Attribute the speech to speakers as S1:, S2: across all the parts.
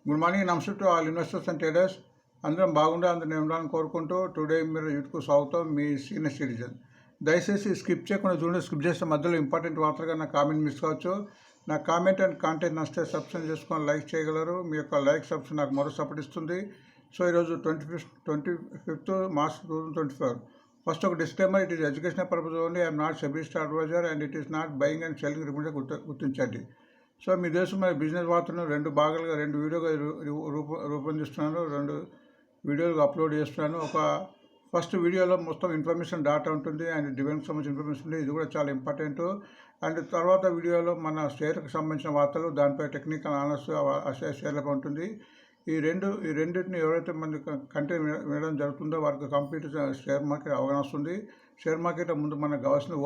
S1: Good morning, నమస్తే to all investors and traders. అందరం బాగుండే అందరం ఉండాలని కోరుకుంటూ టుడే మీరు యూట్యూబ్కు స్వాగతం. మీ సీనియర్ సిటిజన్. దయచేసి స్కిప్ చేయకుండా చూడండి. స్కిప్ చేస్తే మధ్యలో ఇంపార్టెంట్ వార్తలుగా నా కామెంట్ మిస్ కావచ్చు. నా కామెంట్ అండ్ కాంటెంట్ నచ్చితే సబ్స్క్రైబ్ చేసుకొని లైక్ చేయగలరు. మీ యొక్క లైక్ సబ్స్క్రైబ్ నాకు మరో సపోర్ట్ ఇస్తుంది. సో ఈరోజు 25th March 2024. ఫస్ట్ ఒక disclaimer, it is educational purpose only. I'm not SEBI adviser and it is not buying and selling recommend గుర్తించండి. సో మీ దేశం మరి బిజినెస్ వార్తలను రెండు భాగాలుగా రెండు వీడియోగా రూపొందిస్తున్నాను. రెండు వీడియోలుగా అప్లోడ్ చేస్తున్నాను. ఒక ఫస్ట్ వీడియోలో మొత్తం ఇన్ఫర్మేషన్ డాటా ఉంటుంది అండ్ డివెంట్కి సంబంధించిన ఇన్ఫర్మేషన్ ఉంది. ఇది కూడా చాలా ఇంపార్టెంట్. అండ్ తర్వాత వీడియోలో మన షేర్కి సంబంధించిన వార్తలు, దానిపై టెక్నికల్ అనాలిసిస్ షేర్లపై ఉంటుంది. ఈ రెండింటిని ఎవరైతే మన కంటెంట్ వినడం జరుగుతుందో వారికి కంప్లీట్ షేర్ మార్కెట్ అవగాహన వస్తుంది. షేర్ మార్కెట్ ముందు మనకు కావాల్సిన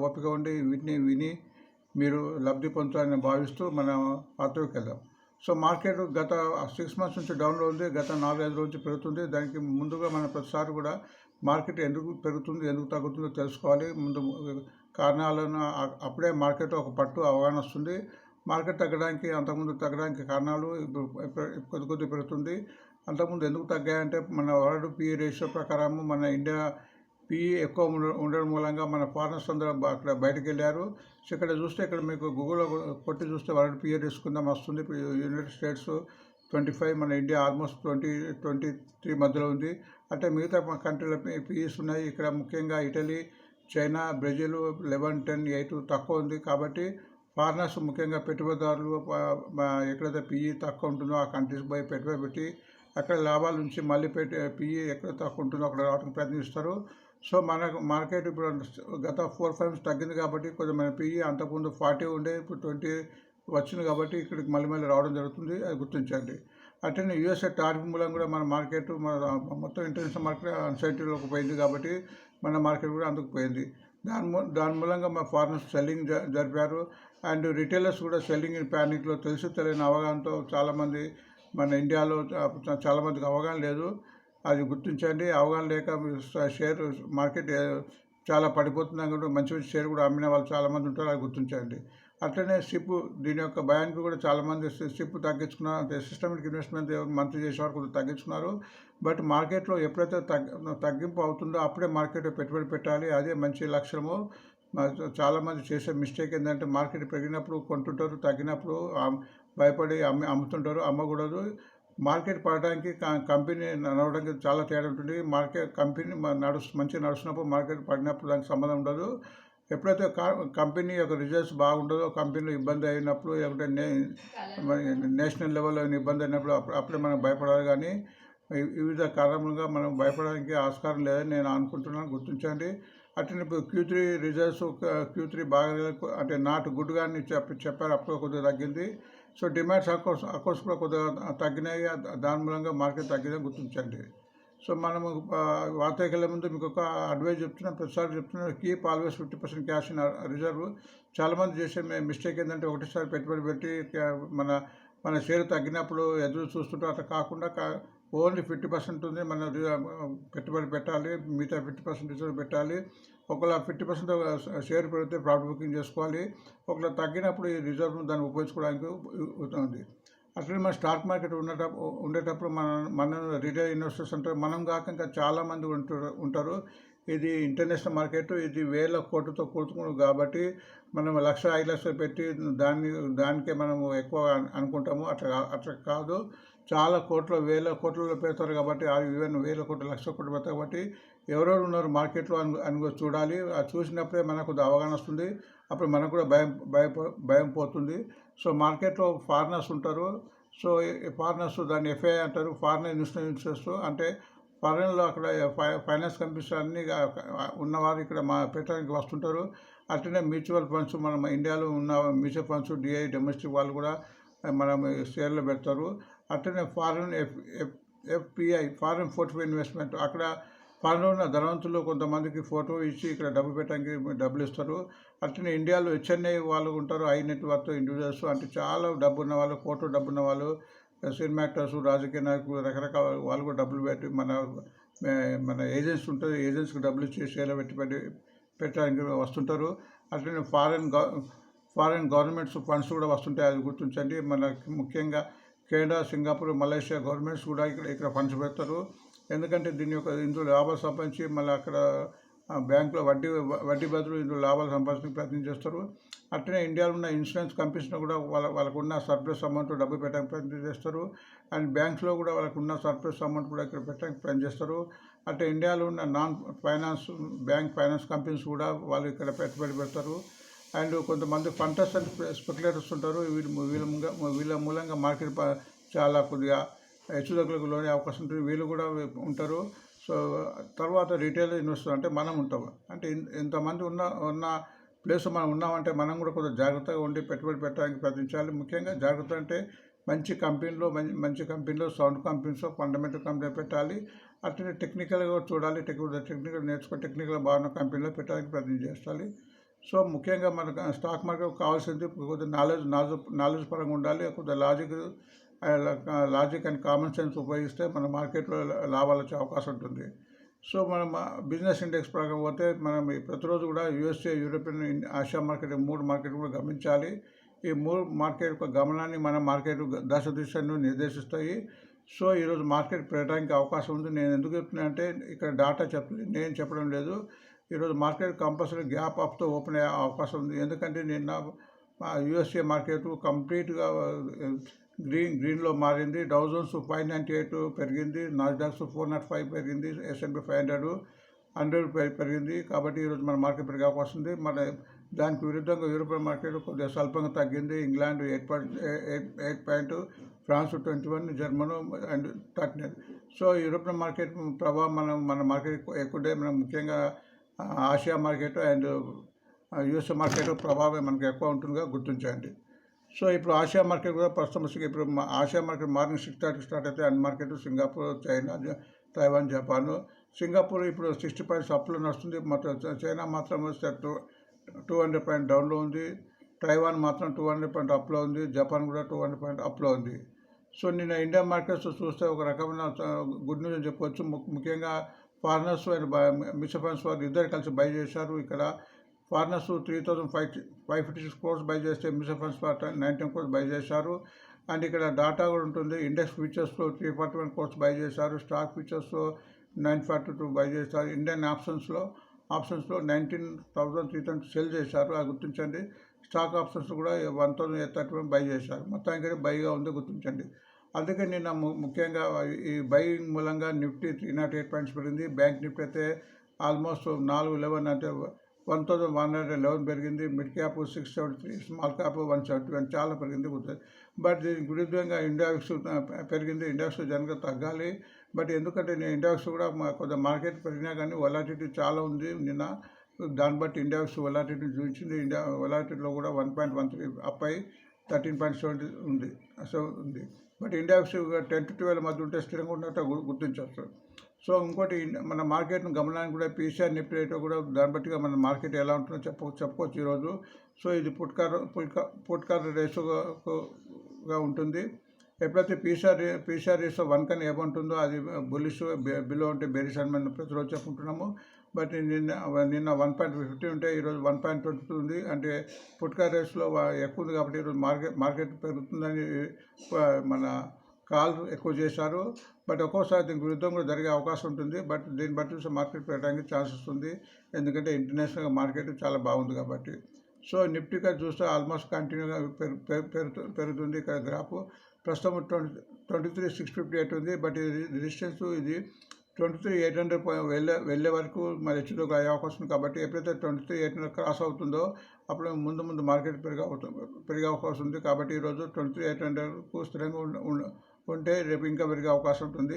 S1: ఓపిక ఉండి వీటిని విని మీరు లబ్ధి పొందుతారని భావిస్తూ మన వార్తలకు వెళ్దాం. సో మార్కెట్ గత 6 months నుంచి డౌన్లో ఉంది. గత 4-5 రోజులు పెరుగుతుంది. దానికి ముందుగా మనం ప్రతిసారి కూడా మార్కెట్ ఎందుకు పెరుగుతుంది, ఎందుకు తగ్గుతుందో తెలుసుకోవాలి. ముందు కారణాలను అప్పుడే మార్కెట్ ఒక పట్టు అవగాహన వస్తుంది. మార్కెట్ అంతకుముందు తగ్గడానికి కారణాలు కొద్ది పెరుగుతుంది. అంతకుముందు ఎందుకు తగ్గాయంటే మన వరల్డ్ PE రేషియో ప్రకారం మన ఇండియా PE ఎక్కువ ఉండడం మూలంగా మన ఫారినర్స్ అందరూ అక్కడ బయటకు వెళ్ళారు. సో ఇక్కడ చూస్తే, ఇక్కడ మీకు గూగుల్లో కొట్టి చూస్తే వరల్డ్ PE తీసుకుందాం వస్తుంది. యునైటెడ్ స్టేట్స్ 25, మన ఇండియా ఆల్మోస్ట్ 20-23 మధ్యలో ఉంది. అంటే మిగతా కంట్రీల PEs ఉన్నాయి. ఇక్కడ ముఖ్యంగా ఇటలీ, చైనా, బ్రెజిల్ 11, 10, 8 తక్కువ ఉంది. కాబట్టి ఫారినర్స్ ముఖ్యంగా పెట్టుబడిదారులు ఎక్కడైతే PE తక్కువ ఉంటుందో ఆ కంట్రీస్ పోయి పెట్టుబడి పెట్టి అక్కడ లాభాల నుంచి మళ్ళీ PE ఎక్కడ తక్కువ ఉంటుందో అక్కడ రావడానికి ప్రయత్నిస్తారు. సో మనకు మార్కెట్ ఇప్పుడు గత 4-5 months తగ్గింది కాబట్టి కొంచెం మన PE అంతకుముందు 40 ఉండే, ఇప్పుడు 20 వచ్చింది కాబట్టి ఇక్కడికి మళ్ళీ రావడం జరుగుతుంది. అది గుర్తించండి. అట్లనే USA టారిఫ్ మూలం కూడా మన మార్కెట్ మొత్తం ఇంటర్నేషనల్ మార్కెట్ అన్సైటీలోకి పోయింది కాబట్టి మన మార్కెట్ కూడా అందుకు పోయింది. దాని మూలంగా మా ఫారినర్స్ సెల్లింగ్ జరిపారు. అండ్ రిటైలర్స్ కూడా సెల్లింగ్ ఇన్ ప్యానిక్లో తెలియని అవగాహనతో చాలామంది మన ఇండియాలో చాలామందికి అవగాహన లేదు. అది గుర్తించండి. అవగాహన లేక షేర్ మార్కెట్ చాలా పడిపోతుంది అనుకుంటే మంచి షేర్ కూడా అమ్మిన వాళ్ళు చాలామంది ఉంటారు. అది గుర్తించండి. అట్లనే సిప్, దీని యొక్క భయానికి కూడా చాలామంది సిప్ తగ్గించుకున్నారు. అంటే సిస్టమిక్ ఇన్వెస్ట్మెంట్ మంత్లీ చేసేవారు కొంచెం తగ్గించుకున్నారు. బట్ మార్కెట్లో ఎప్పుడైతే తగ్గింపు అవుతుందో అప్పుడే మార్కెట్లో పెట్టుబడి పెట్టాలి. అదే మంచి లక్ష్యము. చాలామంది చేసే మిస్టేక్ ఏంటంటే మార్కెట్ పెరిగినప్పుడు కొంటుంటారు, తగ్గినప్పుడు భయపడి అమ్ముతుంటారు. అమ్మకూడదు. మార్కెట్ పడడానికి కంపెనీ నడవడానికి చాలా తేడా ఉంటుంది. కంపెనీ మంచిగా నడుస్తున్నప్పుడు మార్కెట్ పడినప్పుడు దానికి సంబంధం ఉండదు. ఎప్పుడైతే కంపెనీ యొక్క రిజల్ట్స్ బాగుంటుందో, కంపెనీలో ఇబ్బంది అయినప్పుడు, లేకపోతే నేషనల్ లెవెల్లో ఇబ్బంది అయినప్పుడు అప్పుడే మనం భయపడాలి. కానీ వివిధ కారణంగా మనం భయపడడానికి ఆస్కారం లేదని నేను అనుకుంటున్నాను. గుర్తించండి. అట్లనే ఇప్పుడు Q3 రిజల్ట్స్, Q3 బాగా అంటే నాట్ గుడ్గా అని చెప్పారు. అప్పుడు కొద్దిగా తగ్గింది. సో డిమాండ్స్ అకౌంట్స్ కూడా కొద్దిగా తగ్గినాయి. దాని మూలంగా మార్కెట్ తగ్గిందని గుర్తించండి. సో మనము వార్తకి వెళ్ళే ముందు మీకు ఒక అడ్వైజ్ చెప్తున్నాను, ప్రతిసారి చెప్తున్నాను. Keep always 50% cash in reserve. చాలామంది చేసే మిస్టేక్ ఏంటంటే ఒకటేసారి పెట్టుబడి పెట్టి మన షేర్ తగ్గినప్పుడు ఎదురు చూస్తుంటే అట్లా కాకుండా ఓన్లీ 50% ఉంది మన పెట్టుబడి పెట్టాలి. మిగతా 50% రిజర్వ్ పెట్టాలి. ఒకవేళ 50% షేర్ పెడితే ప్రాఫిట్ బుకింగ్ చేసుకోవాలి. ఒకవేళ తగ్గినప్పుడు ఈ రిజర్వ్ను దాన్ని ఉపయోగించుకోవడానికి అవుతుంది. అట్లనే మన స్టాక్ మార్కెట్ ఉండేటప్పుడు మన రీటైల్ ఇన్వెస్టర్స్ అంటారు. మనం కాక ఇంకా చాలామంది ఉంటారు. ఇది ఇంటర్నేషనల్ మార్కెట్. ఇది వేల కోట్లతో కూడుకున్నది కాబట్టి మనం 1,00,000-5 లక్షలు పెట్టి దానికే మనము ఎక్కువ అనుకుంటాము. అట్లా కాదు. చాలా వేల కోట్లలో పెడతారు కాబట్టి ఈవెన్ వేల కోట్లు, లక్షల కోట్లు పెడతారు కాబట్టి ఎవరెవరు ఉన్నారు మార్కెట్లో అని చూడాలి. అది చూసినప్పుడే మనకు అవగాహన వస్తుంది. అప్పుడు మనకు కూడా భయం పోతుంది. సో మార్కెట్లో ఫారినర్స్ ఉంటారు. సో ఫారినర్స్ దాన్ని FII అంటారు, ఫారిన్ ఇన్వెస్టర్స్. అంటే ఫారిన్లో అక్కడ ఫైనాన్స్ కంపెనీస్ అన్నీ ఉన్నవారు ఇక్కడ పెట్టడానికి వస్తుంటారు. అట్లనే మ్యూచువల్ ఫండ్స్, మన ఇండియాలో ఉన్న మ్యూచువల్ ఫండ్స్, DI డొమెస్టిక్ వాళ్ళు కూడా మనం షేర్లో పెడతారు. అట్లనే foreign FPI, foreign portfolio investment. అక్కడ ఫారిన్లో ఉన్న ధనవంతులు కొంతమందికి ఫోటో ఇచ్చి ఇక్కడ డబ్బు పెట్టడానికి డబ్బులు ఇస్తారు. అట్లనే ఇండియాలో HNI వాళ్ళు ఉంటారు, హై నెట్వర్త్ ఇండివిజువల్స్. అంటే చాలా డబ్బు ఉన్న వాళ్ళు, ఫోటో డబ్బు ఉన్న వాళ్ళు, సినిమా యాక్టర్స్, రాజకీయ నాయకులు, రకరకాల వాళ్ళు కూడా డబ్బులు పెట్టి మన ఏజెంట్స్ ఉంటుంది. ఏజెంట్స్కి డబ్బులు ఇచ్చి షేర్లో పెట్టడానికి వస్తుంటారు. అట్లనే ఫారిన్ గవర్నమెంట్స్ ఫండ్స్ కూడా వస్తుంటాయి. అది గుర్తించండి. మనకి ముఖ్యంగా కెనడా, సింగపూర్, మలేషియా గవర్నమెంట్స్ కూడా ఇక్కడ ఫండ్స్ పెడతారు. ఎందుకంటే ఇందులో లాభాలు సంపాదించి మళ్ళీ అక్కడ బ్యాంకులో వడ్డీ బదులు ఇందులో లాభాలు సంపాదించడానికి ప్రయత్నం చేస్తారు. అట్లనే ఇండియాలో ఉన్న ఇన్సూరెన్స్ కంపెనీస్లో కూడా వాళ్ళకు ఉన్న సర్ప్లస్ అమౌంట్ డబ్బు పెట్టడానికి ప్రయత్నం చేస్తారు. అండ్ బ్యాంక్స్లో కూడా వాళ్ళకు ఉన్న సర్ప్లస్ అమౌంట్ కూడా ఇక్కడ పెట్టడానికి ప్రయత్నం చేస్తారు. అంటే ఇండియాలో ఉన్న non finance bank finance companies కూడా వాళ్ళు ఇక్కడ పెట్టుబడి పెడతారు. అండ్ కొంతమంది ఫండర్స్ అండ్ స్పెక్యులేటర్స్ ఉంటారు. వీళ్ళ మూలంగా మార్కెట్ చాలా కొద్దిగా హెచ్చుతగ్గులకు లోనే అవకాశం ఉంటుంది. వీళ్ళు కూడా ఉంటారు. సో తర్వాత రీటైల్ ఇన్వెస్టర్ అంటే మనం ఉంటాం. అంటే ఇంతమంది ఉన్న ప్లేస్ మనం ఉన్నామంటే మనం కూడా కొంచెం జాగ్రత్తగా ఉండి పెట్టుబడి పెట్టడానికి ప్రయత్నించాలి. ముఖ్యంగా జాగ్రత్త అంటే మంచి కంపెనీలో సౌండ్ కంపెనీస్లో ఫండమెంటల్ కంపెనీ పెట్టాలి. అట్లనే టెక్నికల్గా చూడాలి. టెక్నికల్ నేర్చుకో టెక్నికల్ బాగున్న కంపెనీలో పెట్టడానికి ప్రయత్నం చేయాలి. సో ముఖ్యంగా మనకు స్టాక్ మార్కెట్ కావాల్సింది కొద్దిగా నాలెడ్జ్ పరంగా ఉండాలి. కొద్దిగా లాజిక్ అండ్ కామన్ సెన్స్ ఉపయోగిస్తే మన మార్కెట్లో లాభాలు వచ్చే అవకాశం ఉంటుంది. సో మనం బిజినెస్ ఇండెక్స్ ప్రకారం పోతే మనం ప్రతిరోజు కూడా USA, European, Asia market 3 market కూడా గమనించాలి. ఈ 3 మార్కెట్ యొక్క గమనాన్ని మన మార్కెట్ దశ దిశను నిర్దేశిస్తాయి. సో ఈరోజు మార్కెట్ పెరగడానికి అవకాశం ఉంది. నేను ఎందుకు చెప్తున్నా అంటే ఇక్కడ డాటా నేను చెప్పడం లేదు. ఈరోజు మార్కెట్ కంపల్సరీ గ్యాప్ అప్తో ఓపెన్ అయ్యే అవకాశం ఉంది. ఎందుకంటే నిన్న యూఎస్ఏ మార్కెట్ కంప్లీట్గా గ్రీన్లో మారింది. డౌ జోన్స్ 598 పెరిగింది, నాస్డాక్స్ 405 పెరిగింది, S&P 500 100 పెరిగింది. కాబట్టి ఈరోజు మన మార్కెట్ పెరిగే అవకాశం ఉంది. మన దానికి విరుద్ధంగా యూరోపియన్ మార్కెట్ కొద్దిగా స్వల్పంగా తగ్గింది. England 8 point, France 21, Germany and 39. So European market ప్రభావం మన మార్కెట్ ఎక్కువ. మనం ముఖ్యంగా Asia market and USA market ప్రభావం మనకు ఎక్కువ ఉంటుందిగా గుర్తించండి. సో ఇప్పుడు ఆసియా మార్కెట్ కూడా ప్రస్తుతం ఇప్పుడు ఆసియా మార్కెట్ మార్నింగ్ 6:30 స్టార్ట్ అయితే అన్ని market Singapore, China, Taiwan, Japan. Singapore ఇప్పుడు 60 పాయింట్స్ అప్లో నడుస్తుంది. మొత్తం చైనా మాత్రం 200 పాయింట్ డౌన్లో ఉంది. తైవాన్ మాత్రం 200 పాయింట్ అప్లో ఉంది. జపాన్ కూడా 200 పాయింట్ అప్లో ఉంది. సో నిన్న ఇండియా మార్కెట్స్ చూస్తే ఒక రకమైన గుడ్ న్యూస్ అని చెప్పవచ్చు. ముఖ్యంగా ఫారినర్స్ అండ్ మ్యూచువల్ ఫండ్స్ వారు ఇద్దరు కలిసి బై చేశారు. ఇక్కడ ఫారినర్స్ 3,556 crores బై చేస్తే మ్యూచువల్ ఫండ్స్ 19 crores బై చేశారు. అండ్ ఇక్కడ డాటా కూడా ఉంటుంది. ఇండెక్స్ ఫ్యూచర్స్లో 341 crores బై చేశారు. స్టాక్ ఫ్యూచర్స్లో 942 బై చేశారు. ఇండియన్ ఆప్షన్స్లో 19,330 సెల్ చేశారు. అది గుర్తించండి. స్టాక్ ఆప్షన్స్ కూడా 1,031 బై చేశారు. మొత్తానికి బైగా ఉంది, గుర్తించండి. అందుకే నిన్న ముఖ్యంగా ఈ బైయింగ్ మూలంగా నిఫ్టీ 308 పాయింట్స్ పెరిగింది. బ్యాంక్ నిఫ్టీ అయితే ఆల్మోస్ట్ 411 అంటే 1,111 పెరిగింది. మిడ్ క్యాప్ 673, స్మాల్ క్యాప్ 171 చాలా పెరిగింది. బట్ దీనికి విరుద్ధంగా ఇండెక్స్ పెరిగింది. ఇండెక్స్ జనరల్గా తగ్గాలి. బట్ ఎందుకంటే నేను ఇండెక్స్ కూడా కొంత మార్కెట్ పెరిగినా కానీ వొలాటిలిటీ చాలా ఉంది నిన్న. దాన్ని బట్టి ఇండెక్స్ వొలాటిలిటీ చూపించింది. వొలాటిలిటీలో కూడా 1.13 అప్ అయి 13.70 ఉంది. సో ఉంది. బట్ ఇండెక్స్ 10 to 12 మధ్య ఉంటే స్థిరంగా ఉన్నట్టు గుర్తించవచ్చు. సో ఇంకోటి మన మార్కెట్ను గమనానికి కూడా పీసీఆర్ నిఫ్టీ రేట్ కూడా దాన్ని బట్టిగా మన మార్కెట్ ఎలా ఉంటుందో చెప్పుకోవచ్చు ఈరోజు. సో ఇది పుట్కార్ రేషియోగా ఉంటుంది. ఎప్పుడైతే పీసీఆర్ రేషియో 1 కన్నా ఏమో ఉంటుందో అది బుల్లిష్, బిలో ఉంటే బేరిష్ అని మనం ప్రతిరోజు చెప్పుకుంటున్నాము. బట్ నిన్న 1.50 ఉంటే ఈరోజు 1.22 ఉంది. అంటే పుట్కార్ రేషియోలో ఎక్కువ ఉంది కాబట్టి ఈరోజు మార్కెట్ పెరుగుతుందని మన కాల్ ఎక్కువ చేశారు. బట్ ఒక్కోసారి దీనికి విరుద్ధం కూడా జరిగే అవకాశం ఉంటుంది. బట్ దీన్ని బట్టి చూస్తే మార్కెట్ పెరగడానికి ఛాన్సెస్ ఉంది. ఎందుకంటే ఇంటర్నేషనల్గా మార్కెట్ చాలా బాగుంది కాబట్టి. సో నిఫ్టీగా చూస్తే ఆల్మోస్ట్ కంటిన్యూగా పెరుగుతుంది. ఇక్కడ గ్రాఫ్ ప్రస్తుతం 23,658 ఉంది. బట్ ఇది రెసిస్టెన్స్ ఇది 23,800 వెళ్ళే వరకు మరి హెచ్చుతగ్గులు అయ్యే అవకాశం ఉంది. కాబట్టి ఎప్పుడైతే 23,800 క్రాస్ అవుతుందో అప్పుడు ముందు మార్కెట్ పెరిగే అవకాశం ఉంది. కాబట్టి ఈరోజు 23,800కు స్థిరంగా ఉంటే రేపు ఇంకా పెరిగే అవకాశం ఉంటుంది.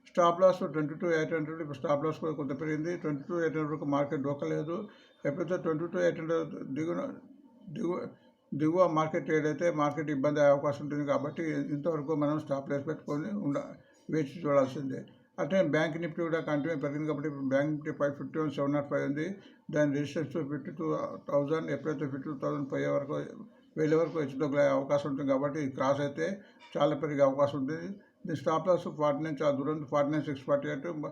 S1: Stop loss 22,800. ఇప్పుడు స్టాప్ లాస్ కూడా కొంత పెరిగింది. 22,800కు మార్కెట్ డోకలేదు. ఎప్పుడైతే 22,800 దిగువ మార్కెట్ ట్రేడ్ అయితే మార్కెట్ ఇబ్బంది అయ్యే అవకాశం ఉంటుంది. కాబట్టి ఇంతవరకు మనం స్టాప్ లాస్ పెట్టుకొని వేచి చూడాల్సిందే. అట్లనే బ్యాంక్ నిఫ్టీ కూడా కంటిన్యూ పెరిగింది. కాబట్టి ఇప్పుడు బ్యాంక్ నిఫ్టీ 551,705 ఉంది. దాని రెసిస్టెన్స్ 52,000. ఎప్పుడైతే 52,000 వెళ్ళే వరకు హెచ్చుతగ్గులు అయ్యే అవకాశం ఉంటుంది. కాబట్టి క్రాస్ అయితే చాలా పెరిగే అవకాశం ఉంది. దీని స్టాప్ లాస్ 49 చాలా దూరం, 49,648.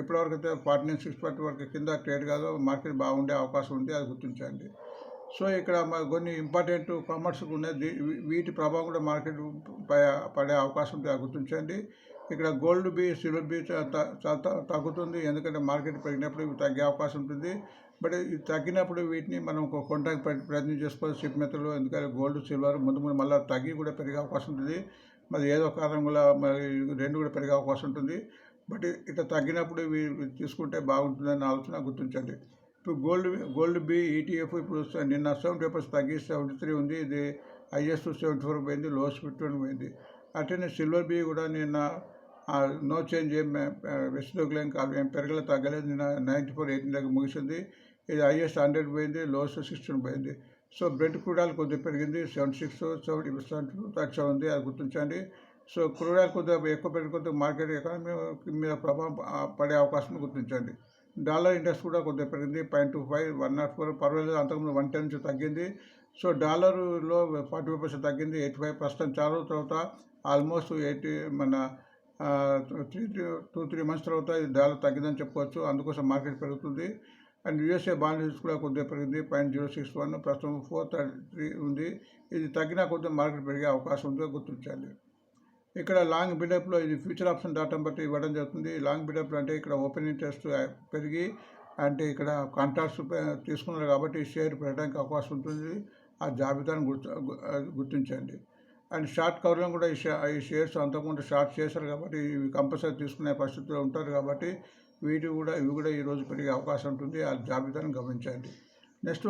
S1: ఎప్పటివరకు అయితే 49,640 వరకు కింద ట్రేడ్ కాదు మార్కెట్ బాగుండే అవకాశం ఉంది. అది గుర్తించండి. సో ఇక్కడ కొన్ని ఇంపార్టెంట్ కామర్స్ ఉన్నది, వీటి ప్రభావం కూడా మార్కెట్ పడే అవకాశం గుర్తించండి. ఇక్కడ గోల్డ్ బి, సిల్వర్ బి చాలా తగ్గుతుంది, ఎందుకంటే మార్కెట్ పెరిగినప్పుడు ఇవి తగ్గే అవకాశం ఉంటుంది. బట్ ఇది తగ్గినప్పుడు వీటిని మనం కొనడానికి ప్రయత్నం చేసుకోవాలి షిప్ మెథడ్లో, ఎందుకంటే గోల్డ్, సిల్వర్ ముందు మళ్ళీ తగ్గి కూడా పెరిగే అవకాశం ఉంటుంది. మరి ఏదో కారణం వల్ల మరి రెండు కూడా పెరిగే అవకాశం ఉంటుంది. బట్ ఇట్లా తగ్గినప్పుడు ఇవి తీసుకుంటే బాగుంటుందని ఆలోచన గుర్తించండి. ఇప్పుడు గోల్డ్ బి ఈటీఎఫ్ ఇప్పుడు నిన్న 70% తగ్గి 73 ఉంది. ఇది హైయెస్ట్ 74 పోయింది, లోయెస్ట్ 51 పోయింది. అట్లనే సిల్వర్ బి కూడా నిన్న నో చేంజ్ ఏం వెసులుగులేం కాదు, ఏం పెరగలే తగ్గలేదు. నిన్న 94.18 దగ్గర ముగిసింది. ఇది హైయెస్ట్ 100 పోయింది, లోయెస్ట్ 16 పోయింది. సో బ్రెంట్ క్రూడ్ ఆయిల్ కొద్దిగా పెరిగింది, 76-70% ఉంది, అది గుర్తించండి. సో క్రూడ్ ఆయిల్ కొద్దిగా ఎక్కువ పెరిగితే మార్కెట్ ఎకానమీ మీద ప్రభావం పడే అవకాశం గుర్తించండి. డాలర్ ఇండెక్స్ కూడా కొద్దిగా పెరిగింది, 0.25, 104 పర్వాలేదు, అంతకుముందు 110 నుంచి తగ్గింది. సో డాలర్లో 45% తగ్గింది, 85% చాలా తర్వాత ఆల్మోస్ట్ 80 మన 2-3 మంత్స్ తర్వాత ఇది డాలర్ తగ్గిందని చెప్పుకోవచ్చు. అందుకోసం మార్కెట్ పెరుగుతుంది. అండ్ యూఎస్ఏ బాండ్ కూడా కొద్దిగా పెరిగింది, 0.061, ప్రస్తుతం 433 ఉంది. ఇది తగ్గినా కొద్దిగా మార్కెట్ పెరిగే అవకాశం ఉందో గుర్తించాలి. ఇక్కడ లాంగ్ బిల్డప్లో ఇది ఫ్యూచర్ ఆప్షన్ డాటాను బట్టి ఇవ్వడం జరుగుతుంది. లాంగ్ బిల్డప్ అంటే ఇక్కడ ఓపెన్ ఇంట్రెస్ట్ పెరిగి అంటే ఇక్కడ కాంట్రాక్ట్స్ తీసుకున్నారు కాబట్టి షేర్ పెరగడానికి అవకాశం ఉంటుంది. ఆ జాబితాను గుర్తించండి. అండ్ షార్ట్ కవర్లో కూడా ఈ షేర్స్ అంతకుముందు షార్ట్ చేశారు కాబట్టి ఇవి కంపల్సరీ తీసుకునే పరిస్థితిలో ఉంటారు కాబట్టి ఇవి కూడా ఈరోజు పెరిగే అవకాశం ఉంటుంది. ఆ జాబితాను గమనించండి. నెక్స్ట్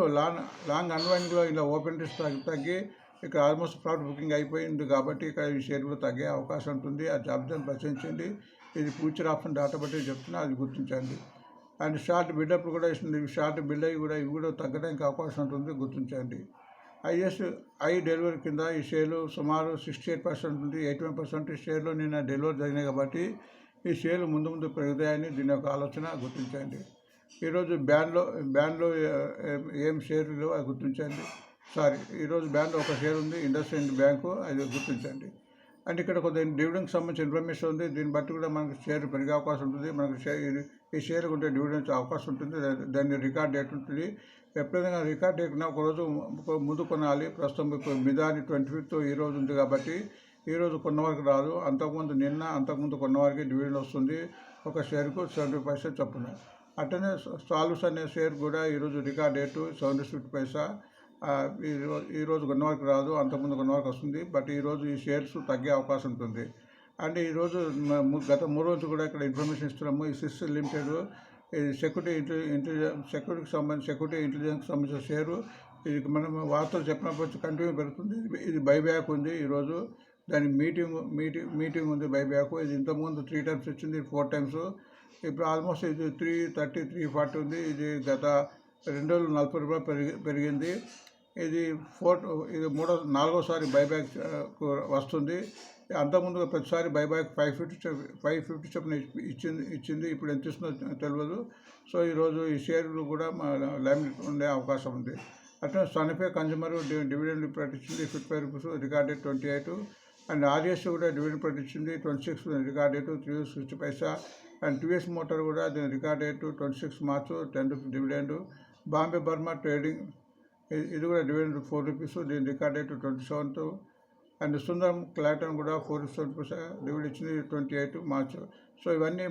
S1: లాంగ్ అన్వైండింగ్లో ఇలా ఓపెన్ ఇంట్రెస్ట్ తగ్గి ఇక్కడ ఆల్మోస్ట్ ప్రాఫిట్ బుకింగ్ అయిపోయింది కాబట్టి ఇక్కడ ఈ షేర్ కూడా తగ్గే అవకాశం ఉంటుంది. ఆ జాబితాను పరిశీలించండి. ఇది ఫ్యూచర్ ఆప్షన్ డాటా బట్టి చెప్తున్నా, అది గుర్తించండి. అండ్ షార్ట్ బిల్డప్ కూడా ఇస్తుంది, షార్ట్ బిల్డ్ అయ్యి కూడా ఇవి కూడా తగ్గడానికి అవకాశం ఉంటుంది, గుర్తించండి. ఐ డెలివరీ కింద ఈ షేర్లు సుమారు 68% ఉంది, 81% షేర్లు నిన్న డెలివరీ జరిగినాయి కాబట్టి ఈ షేర్లు ముందు పెరుగుతాయని దీని యొక్క ఆలోచన గుర్తించండి. ఈరోజు బ్యాన్లో ఏం షేర్లు అది గుర్తించండి. ఈరోజు బ్యాన్లో ఒక షేర్ ఉంది, ఇండస్ఇండ్ బ్యాంకు, అది గుర్తించండి. అండ్ ఇక్కడ కొద్దిగా డివిడెండ్కి సంబంధించిన ఇన్ఫర్మేషన్ ఉంది, దీన్ని బట్టి కూడా మనకు షేర్ పెరిగే అవకాశం ఉంటుంది. మనకు ఈ షేర్ ఉంటే డివిడెండ్స్ అవకాశం ఉంటుంది, దాన్ని రికార్డ్ డేట్ ఉంటుంది. ఎప్పుడైనా రికార్డ్ డేట్ ఒకరోజు ముందు కొనాలి. ప్రస్తుతం ఇప్పుడు మిదాని 25th ఈరోజు ఉంది కాబట్టి ఈరోజు కొన్న వరకు రాదు, అంతకుముందు కొన్న వరకు డివిడెండ్ వస్తుంది. ఒక షేర్కు 70 పైసలు చొప్పున. అట్లనే సాల్వ్స్ అనే షేర్ కూడా ఈరోజు రికార్డ్ డేటు 70 పైసా. ఈరోజు కొన్న వరకు రాదు, అంతకుముందు కొన్న వరకు వస్తుంది. బట్ ఈరోజు ఈ షేర్స్ తగ్గే అవకాశం ఉంటుంది. అండ్ ఈరోజు గత 3 రోజులు కూడా ఇక్కడ ఇన్ఫర్మేషన్ ఇస్తున్నాము. ఈ సిస్ లిమిటెడ్ సెక్యూరిటీ ఇంటెలిజెన్స్కి సంబంధించిన షేరు, ఇది మనం వార్తలు చెప్పినప్పుడు కంటిన్యూ పెరుగుతుంది. ఇది బైబ్యాక్ ఉంది, ఈరోజు దాని మీటింగ్ ఉంది బైబ్యాక్. ఇది ఇంతకుముందు 3 times ఇచ్చింది, 4 times. ఇప్పుడు ఆల్మోస్ట్ ఇది 330, 340 ఉంది. ఇది గత 2 రోజులు 40 రూపాయలు పెరిగింది. ఇది 4వసారి బైబ్యాక్ వస్తుంది. అంతకుముందు ప్రతిసారి బైబ్యాక్ 550 చొప్పున ఇచ్చింది. ఇప్పుడు ఎంత ఇస్తుందో తెలియదు. సో ఈరోజు ఈ షేర్లు కూడా లైన్ ఉండే అవకాశం ఉంది. అట్లా సన్ఫే కన్జ్యూమర్ డివిడెండ్ ప్రకటించింది, 55 rupees, record date 28. And RS కూడా డివిడెండ్ ప్రకటించింది, 26, record date 3.60 Paisa. And TVS motor కూడా దీని record date 26 March, 10 rupees dividend. Bombay Burma trading ఇది కూడా డివిడెండ్ 4 రూపీస్, దీని రికార్డ్ డేట్ 27th. అండ్ సుందరం క్లాటన్ కూడా 4.70 డివిడెండ్ ఇచ్చింది, 28 మార్చ్. సో ఇవన్నీ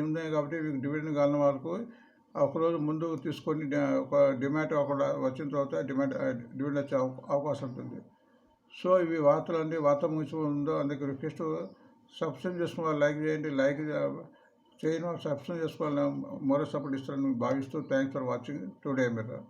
S1: ఉన్నాయి కాబట్టి డివిడెండ్ కాలిన వరకు ఒకరోజు ముందు తీసుకొని ఒక డిమాండ్ వచ్చిన తర్వాత డివిడెండ్ వచ్చే అవకాశం ఉంటుంది. సో ఇవి వార్తలండి. వార్త ముగిసి ఉందో అందుకే రిక్వెస్ట్, సబ్స్క్రైబ్ చేసుకోవాలి, లైక్ చేయండి. లైక్ చేయని వాళ్ళు సబ్స్క్రైబ్ చేసుకోవాలని మరో సపోర్ట్ ఇస్తారని భావిస్తూ thanks for watching today mirror.